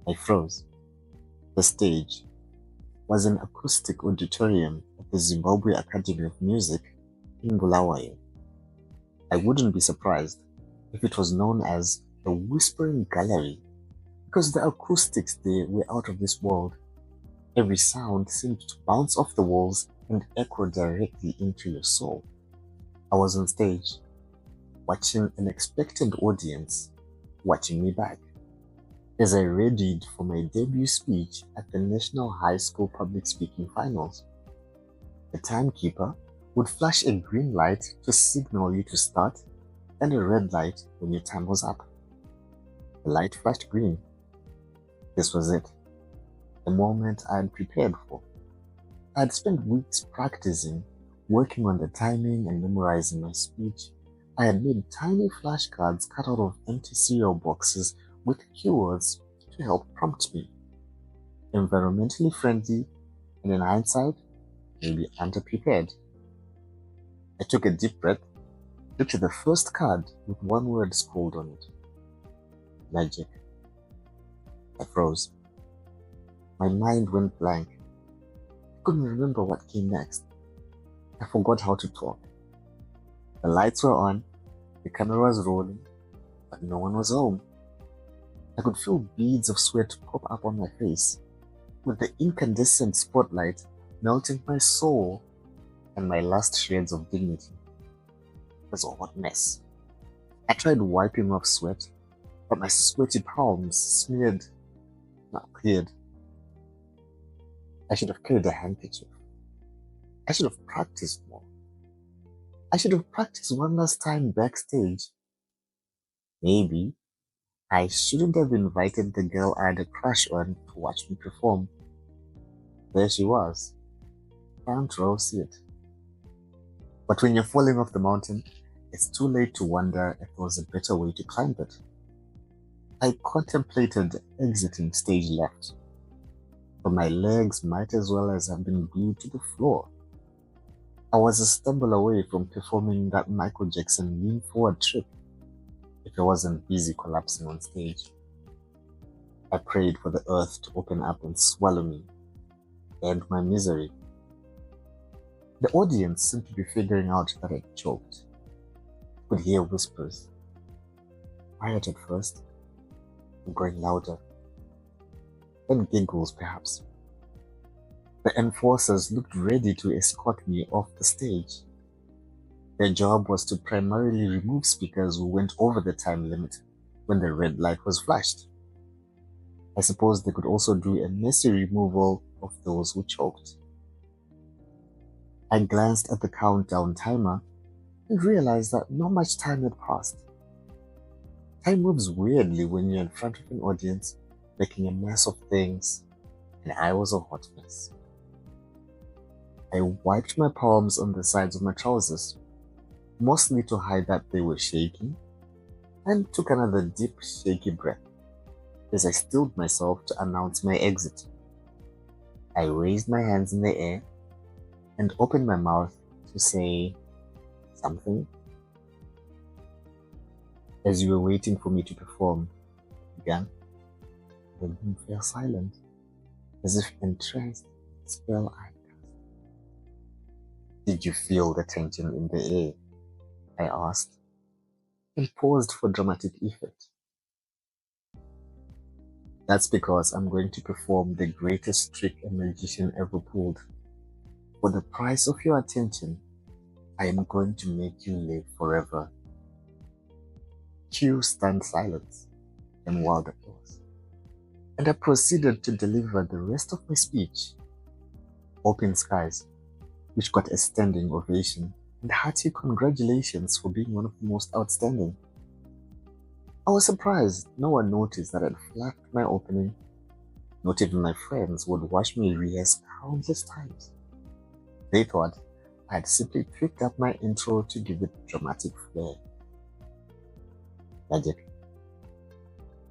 I froze. The stage was an acoustic auditorium at the Zimbabwe Academy of Music in Bulawayo. I wouldn't be surprised if it was known as the Whispering Gallery because the acoustics there were out of this world. Every sound seemed to bounce off the walls and echo directly into your soul. I was on stage, watching an expectant audience watching me back. As I readied for my debut speech at the National High School Public Speaking Finals, the timekeeper would flash a green light to signal you to start and a red light when your time was up. The light flashed green. This was it, the moment I had prepared for. I had spent weeks practicing, working on the timing and memorizing my speech. I had made tiny flashcards cut out of empty cereal boxes with keywords to help prompt me. Environmentally friendly, and in hindsight, maybe underprepared. I took a deep breath, looked at the first card with one word scrawled on it. Magic. I froze. My mind went blank. I couldn't remember what came next. I forgot how to talk. The lights were on, the camera was rolling, but no one was home. I could feel beads of sweat pop up on my face, with the incandescent spotlight melting my soul and my last shreds of dignity. It was a hot mess. I tried wiping off sweat, but my sweaty palms cleared. I should have carried a handkerchief. I should have practiced more. I should have practiced one last time backstage. Maybe I shouldn't have invited the girl I had a crush on to watch me perform. There she was, front row seat. But when you're falling off the mountain, it's too late to wonder if there was a better way to climb it. I contemplated exiting stage left, but my legs might as well as have been glued to the floor. I was a stumble away from performing that Michael Jackson lean forward trick if I wasn't busy collapsing on stage. I prayed for the earth to open up and swallow me, end my misery. The audience seemed to be figuring out that I choked. I could hear whispers, quiet at first, growing louder, then giggles perhaps. The enforcers looked ready to escort me off the stage. Their job was to primarily remove speakers who went over the time limit when the red light was flashed. I suppose they could also do a messy removal of those who choked. I glanced at the countdown timer and realized that not much time had passed. Time moves weirdly when you're in front of an audience, making a mess of things, and I was a hot mess. I wiped my palms on the sides of my trousers, mostly to hide that they were shaking, and took another deep, shaky breath as I stilled myself to announce my exit. I raised my hands in the air and opened my mouth to say something. As you were waiting for me to perform again, the room fell silent, as if entranced in the spell I cast. Did you feel the tension in the air? I asked, and paused for dramatic effect. That's because I'm going to perform the greatest trick a magician ever pulled. For the price of your attention, I am going to make you live forever. Cue stunned silence and wild applause. And I proceeded to deliver the rest of my speech. Open Skies, which got a standing ovation and hearty congratulations for being one of the most outstanding. I was surprised no one noticed that I'd flapped my opening. Not even my friends would watch me rehearse countless times. They thought I had simply picked up my intro to give it dramatic flair. Magic.